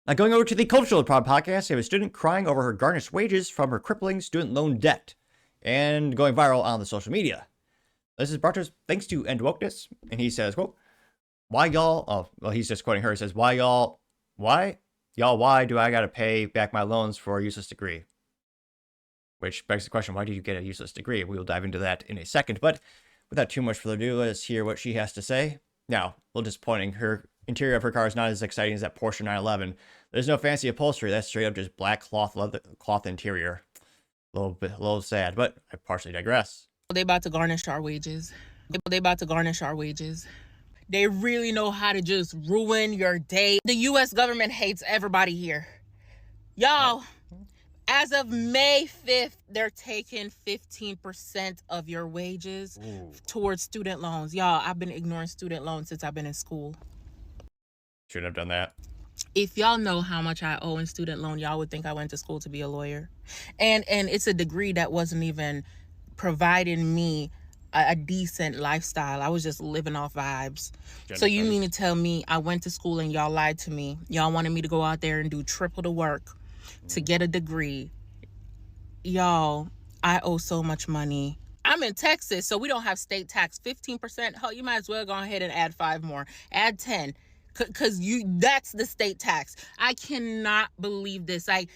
Now, going over to the Cultural Pod podcast, we have a student crying over her garnished wages from her crippling student loan debt and going viral on the social media. This is brought to us thanks to End Wokeness, and he says, quote, why y'all, oh, well, he's just quoting her. He says, why, why do I got to pay back my loans for a useless degree? Which begs the question, why did you get a useless degree? We will dive into that in a second, but without too much further ado, let's hear what she has to say. Now, a little disappointing. Her interior of her car is not as exciting as that Porsche 911. There's no fancy upholstery. That's straight up just black cloth interior. A little sad, but I partially digress. They about to garnish our wages. They about to garnish our wages. They really know how to just ruin your day. The U.S. government hates everybody here. Y'all, as of May 5th, they're taking 15% of your wages towards student loans. Y'all, I've been ignoring student loans since I've been in school. Shouldn't have done that. If y'all know how much I owe in student loan, y'all would think I went to school to be a lawyer. And it's a degree that wasn't even providing me a decent lifestyle. I was just living off vibes. So you mean to tell me I went to school and y'all lied to me? Y'all wanted me to go out there and do triple the work to get a degree. Y'all, I owe so much money. I'm in Texas, so we don't have state tax. 15%. Hell, you might as well go ahead and add 5 more. Add 10. Cause that's the state tax. I cannot believe this. I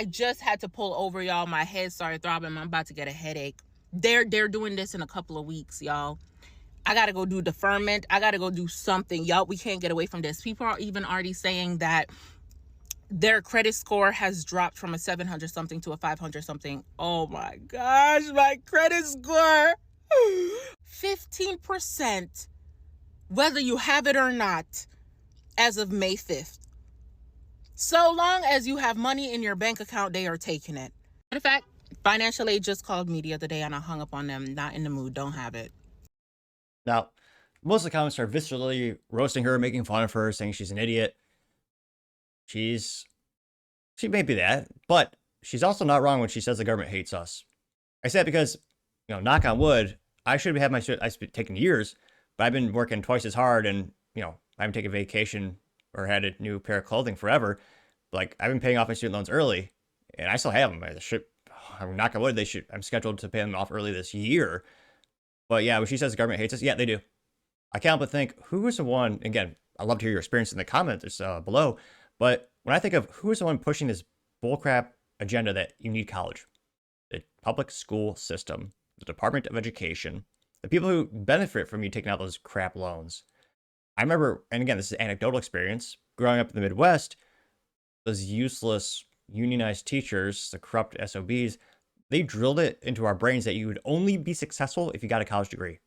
just had to pull over, y'all. My head started throbbing. I'm about to get a headache. They're doing this in a couple of weeks, y'all. I gotta go do deferment. I gotta go do something, y'all. We can't get away from this. People are even already saying that their credit score has dropped from a 700 something to a 500 something. Oh my gosh, my credit score. 15%, whether you have it or not, as of May 5th. So long as you have money in your bank account, they are taking it. Matter of fact, financial aid just called me the other day and I hung up on them. Not in the mood, don't have it. Now, most of the comments are viscerally roasting her, making fun of her, saying she's an idiot. She may be that, but she's also not wrong when she says the government hates us. I say that because, knock on wood, I should have I've taken years, but I've been working twice as hard and, I haven't taken vacation or had a new pair of clothing forever. Like, I've been paying off my student loans early, and I still have them. Knock on wood, I'm scheduled to pay them off early this year. But yeah, when she says the government hates us, yeah, they do. I can't but think, who is the one, again, I'd love to hear your experience in the comments below, but when I think of who is the one pushing this bullcrap agenda that you need college, the public school system, the Department of Education, the people who benefit from you taking out those crap loans. I remember, and again, this is anecdotal experience, growing up in the Midwest, those useless unionized teachers, the corrupt SOBs, they drilled it into our brains that you would only be successful if you got a college degree.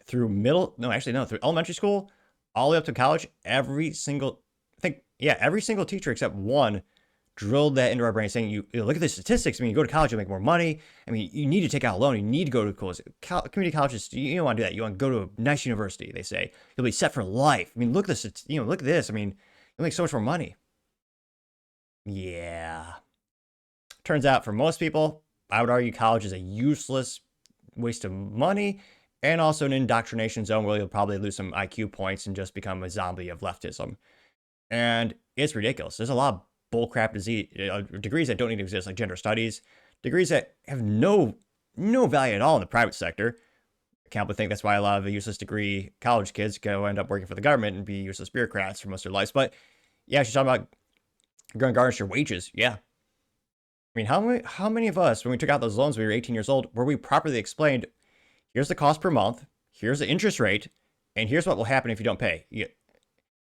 Through elementary school, all the way up to college, every single teacher except one drilled that into our brain, saying, you look at the statistics. I mean, you go to college, you'll make more money. I mean, you need to take out a loan. You need to go to community colleges. You don't want to do that. You want to go to a nice university, they say. You'll be set for life. I mean, look at this. Look at this. I mean, you'll make so much more money. Yeah. Turns out for most people, I would argue college is a useless waste of money and also an indoctrination zone where you'll probably lose some IQ points and just become a zombie of leftism. And it's ridiculous. There's a lot of bullcrap degrees that don't need to exist, like gender studies, degrees that have no value at all in the private sector. I can't but think that's why a lot of the useless degree college kids go end up working for the government and be useless bureaucrats for most of their lives. But yeah, she's talking about going to garnish your wages. Yeah. I mean, how many of us, when we took out those loans when we were 18 years old, were we properly explained, here's the cost per month, here's the interest rate, and here's what will happen if you don't pay?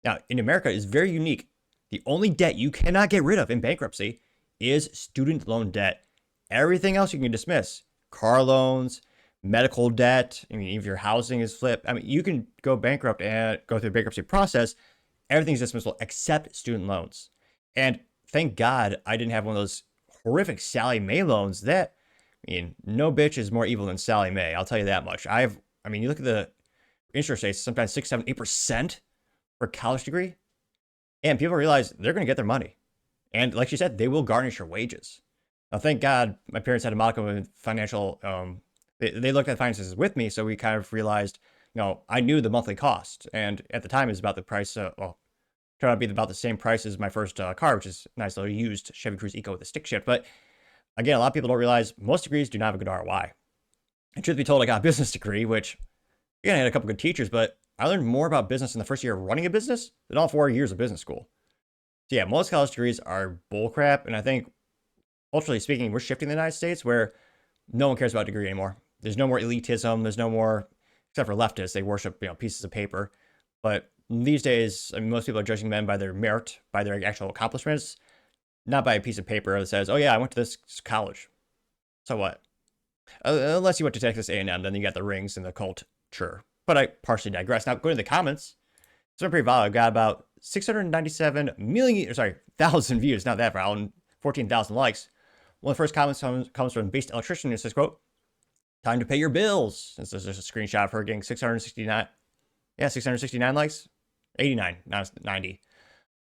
Now, in America, it's very unique. The only debt you cannot get rid of in bankruptcy is student loan debt. Everything else you can dismiss. Car loans, medical debt. I mean, if your housing is flipped, I mean, you can go bankrupt and go through the bankruptcy process. Everything's dismissible except student loans. And thank God I didn't have one of those horrific Sally Mae loans that, I mean, no bitch is more evil than Sally Mae. I'll tell you that much. You look at the interest rates, sometimes 6, 7, 8% for a college degree. And people realize they're going to get their money. And like she said, they will garnish your wages. Now, thank God my parents had a modicum of financial, they looked at finances with me. So we kind of realized, I knew the monthly cost. And at the time, it was about the price. turned out to be about the same price as my first car, which is a nice little used Chevy Cruze Eco with a stick shift. But again, a lot of people don't realize most degrees do not have a good ROI. And truth be told, I got a business degree, which again, I had a couple good teachers, but I learned more about business in the first year of running a business than all 4 years of business school. So yeah, most college degrees are bullcrap, and I think culturally speaking, we're shifting the United States where no one cares about degree anymore. There's no more elitism. There's no more, except for leftists, they worship pieces of paper. But these days, I mean, most people are judging men by their merit, by their actual accomplishments, not by a piece of paper that says, "Oh yeah, I went to this college." So what? Unless you went to Texas A&M, then you got the rings and the cult. Sure, but I partially digress. Now, going to the comments, it's been pretty violent. I've got about 697 million, or sorry, thousand views. Not that violent. 14,000 likes. One of the first comments comes from Based Electrician, who says, "Quote, time to pay your bills." This is just a screenshot of her getting 669. Yeah, 669 likes. 89, now it's 90.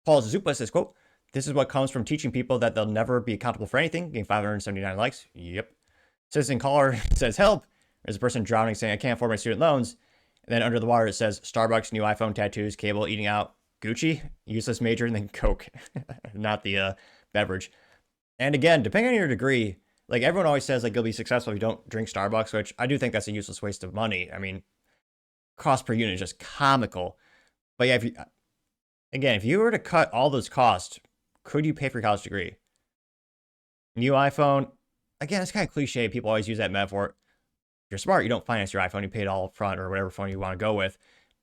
Paul Zupa says, "Quote, this is what comes from teaching people that they'll never be accountable for anything." Getting 579 likes. Yep. Citizen Caller says, "Help." There's a person drowning saying, "I can't afford my student loans." And then under the water, it says, "Starbucks, new iPhone, tattoos, cable, eating out, Gucci, useless major, and then Coke." Not the beverage. And again, depending on your degree, like everyone always says, like you'll be successful if you don't drink Starbucks, which I do think that's a useless waste of money. I mean, cost per unit is just comical. But yeah, if you were to cut all those costs, could you pay for your college degree? New iPhone, again, it's kind of cliche. People always use that metaphor. If you're smart, you don't finance your iPhone, you pay it all up front or whatever phone you want to go with.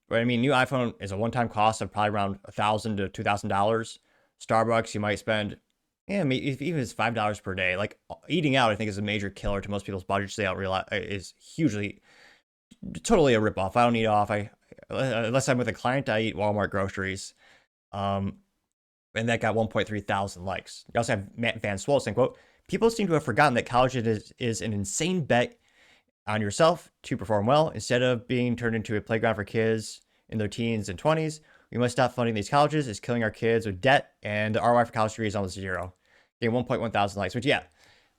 But I mean, new iPhone is a one-time cost of probably around $1,000 to $2,000. Starbucks, you might spend, yeah, maybe even if it's $5 per day. Like eating out, I think is a major killer to most people's budgets. They don't realize is hugely, totally a ripoff. I don't eat off. Unless I'm with a client, I eat Walmart groceries. Um, and that got 1.3 thousand likes. You also have Matt Van Swol saying, "Quote, people seem to have forgotten that college is an insane bet on yourself to perform well. Instead of being turned into a playground for kids in their teens and 20s, we must stop funding these colleges. It's killing our kids with debt, and the ROI for college degree is almost zero." Getting 1.1 thousand likes, which, yeah,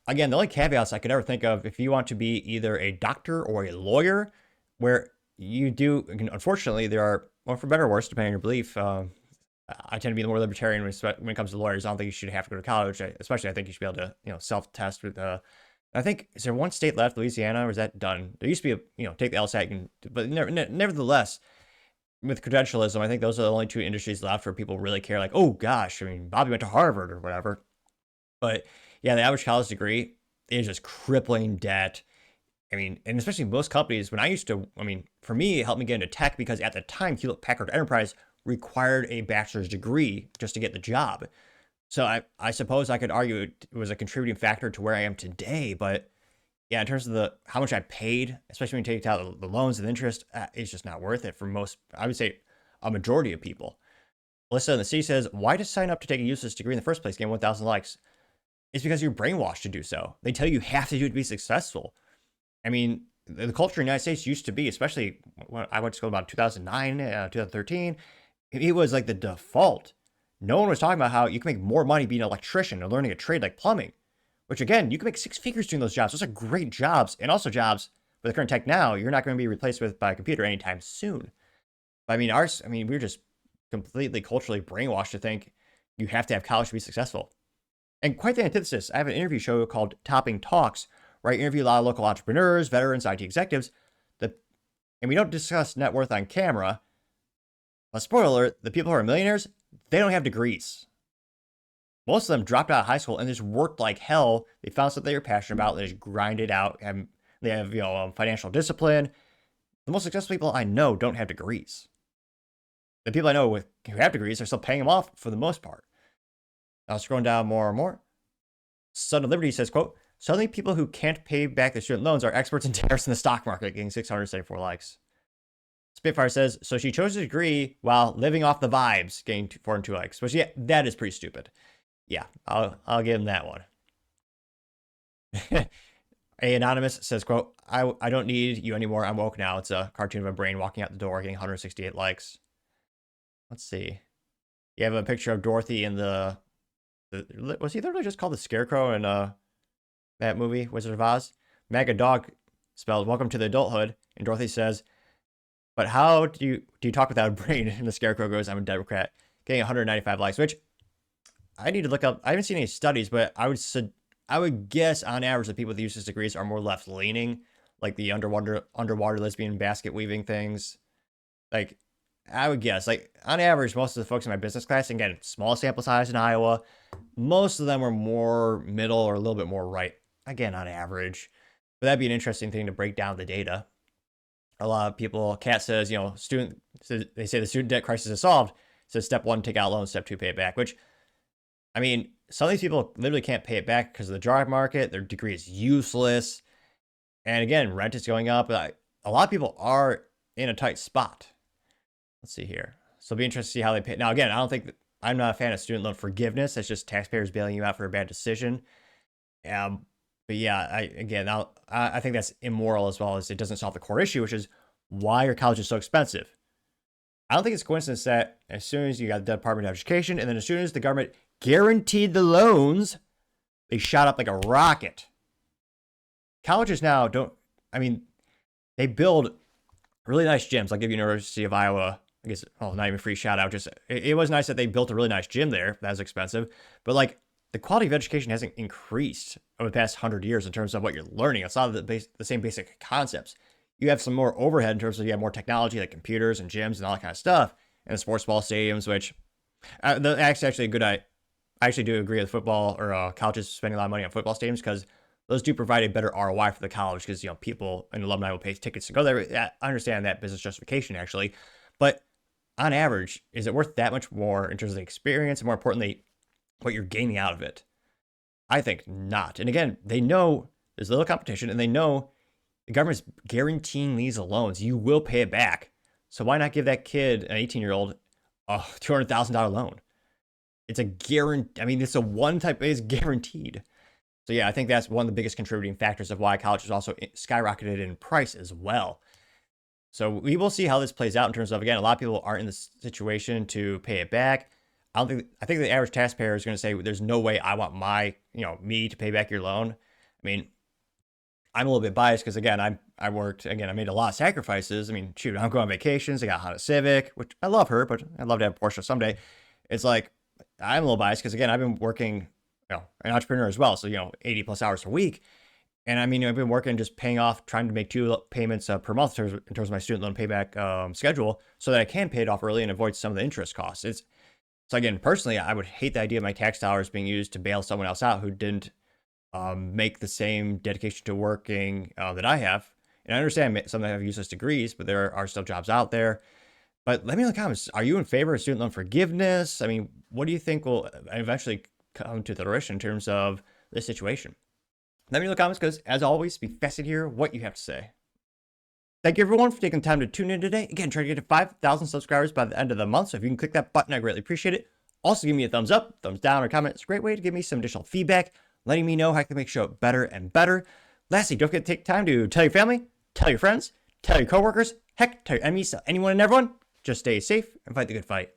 again, the only caveats I could ever think of, if you want to be either a doctor or a lawyer, where you do, unfortunately, there are, well, for better or worse, depending on your belief, I tend to be the more libertarian when it comes to lawyers. I don't think you should have to go to college. Especially, I think you should be able to, self-test with. I think, is there one state left, Louisiana, or is that done? There used to be take the LSAT, but nevertheless, with credentialism, I think those are the only two industries left where people really care. Like, oh gosh, I mean, Bobby went to Harvard or whatever. But yeah, the average college degree is just crippling debt. I mean, and especially most companies, when I used to, I mean, for me, it helped me get into tech because at the time, Hewlett Packard Enterprise required a bachelor's degree just to get the job. So I suppose I could argue it was a contributing factor to where I am today. But yeah, in terms of how much I paid, especially when you take out the loans and interest, it's just not worth it for most, I would say a majority of people. Alyssa in the C says, "Why just sign up to take a useless degree in the first place, getting 1,000 likes?" It's because you're brainwashed to do so. They tell you have to do it to be successful. I mean, the culture in the United States used to be, especially when I went to school about 2009, 2013, it was like the default. No one was talking about how you can make more money being an electrician or learning a trade like plumbing, which again, you can make six figures doing those jobs. Those are great jobs. And also jobs with the current tech now, you're not going to be replaced by a computer anytime soon. But I mean, we're just completely culturally brainwashed to think you have to have college to be successful. And quite the antithesis, I have an interview show called Topping Talks, where I interview a lot of local entrepreneurs, veterans, IT executives, and we don't discuss net worth on camera. But spoiler alert, the people who are millionaires, they don't have degrees. Most of them dropped out of high school and just worked like hell. They found something they were passionate about. They just grind it out. And they have, financial discipline. The most successful people I know don't have degrees. The people I know who have degrees are still paying them off for the most part. Now, scrolling down more and more. Son of Liberty says, "Quote, suddenly people who can't pay back their student loans are experts in tariffs in the stock market," getting 674 likes. Spitfire says, "So she chose a degree while living off the vibes," getting 402 likes. Which, yeah, that is pretty stupid. Yeah, I'll give him that one. A Anonymous says, "Quote, I don't need you anymore. I'm woke now." It's a cartoon of a brain walking out the door, getting 168 likes. Let's see. You have a picture of Dorothy in was he literally just called the Scarecrow in that movie, Wizard of Oz? Mega Dog spelled "Welcome to the Adulthood," and Dorothy says, "But how do you talk without a brain?" And the Scarecrow goes, "I'm a Democrat." getting 195 likes, which I need to look up. I haven't seen any studies, but I would guess on average the people with useless degrees are more left leaning, like the underwater lesbian basket weaving things. Like I would guess, like on average, most of the folks in my business class, and again, small sample size in Iowa, most of them were more middle or a little bit more right. Again, on average, but that'd be an interesting thing to break down the data. A lot of people, Kat says, they say the student debt crisis is solved. So step one, take out loans. Step two, pay it back. Which, I mean, some of these people literally can't pay it back because of the job market. Their degree is useless. And again, rent is going up. A lot of people are in a tight spot. Let's see here. So it'll be interesting to see how they pay. Now, again, I'm not a fan of student loan forgiveness. It's just taxpayers bailing you out for a bad decision. But yeah, I think that's immoral as well as it doesn't solve the core issue, which is why are colleges so expensive? I don't think it's a coincidence that as soon as you got the Department of Education and then as soon as the government guaranteed the loans, they shot up like a rocket. Colleges now they build really nice gyms. I'll give University of Iowa, I guess, not even free shout out. Just it was nice that they built a really nice gym there. That was expensive. But like the quality of education hasn't increased over the past 100 years in terms of what you're learning. It's not the same basic concepts. You have some more overhead in terms of you have more technology like computers and gyms and all that kind of stuff. And the sports ball stadiums, which that's actually a good I actually do agree with football or colleges spending a lot of money on football stadiums because those do provide a better ROI for the college because people and alumni will pay tickets to go there. I understand that business justification actually, but on average, is it worth that much more in terms of the experience and more importantly, what you're gaining out of it? I think not. And again, they know there's little competition and they know the government's guaranteeing these loans. You will pay it back. So why not give that kid, an 18-year-old, a $200,000 loan? It's a guarantee. I mean, it's it's guaranteed. So yeah, I think that's one of the biggest contributing factors of why college is also skyrocketed in price as well. So we will see how this plays out in terms of, again, a lot of people aren't in the situation to pay it back. I think the average taxpayer is going to say, there's no way I want me to pay back your loan. I mean, I'm a little bit biased because again, I made a lot of sacrifices. I mean, shoot, I'm going on vacations. I got a Honda Civic, which I love her, but I'd love to have a Porsche someday. It's like, I'm a little biased because again, I've been working, an entrepreneur as well. So, 80 plus hours a week. And I mean, I've been working, just paying off, trying to make 2 payments per month in terms of my student loan payback schedule so that I can pay it off early and avoid some of the interest costs. So again, personally, I would hate the idea of my tax dollars being used to bail someone else out who didn't make the same dedication to working that I have. And I understand some have useless degrees, but there are still jobs out there. But let me know in the comments, are you in favor of student loan forgiveness? I mean, what do you think will eventually come to fruition in terms of this situation? Let me know in the comments because, as always, be fascinated to hear what you have to say. Thank you, everyone, for taking the time to tune in today. Again, trying to get to 5,000 subscribers by the end of the month. So if you can click that button, I greatly appreciate it. Also, give me a thumbs up, thumbs down, or comment. It's a great way to give me some additional feedback, letting me know how I can make the show better and better. Lastly, don't forget to take time to tell your family, tell your friends, tell your coworkers, heck, tell your enemies, tell anyone and everyone. Just stay safe and fight the good fight.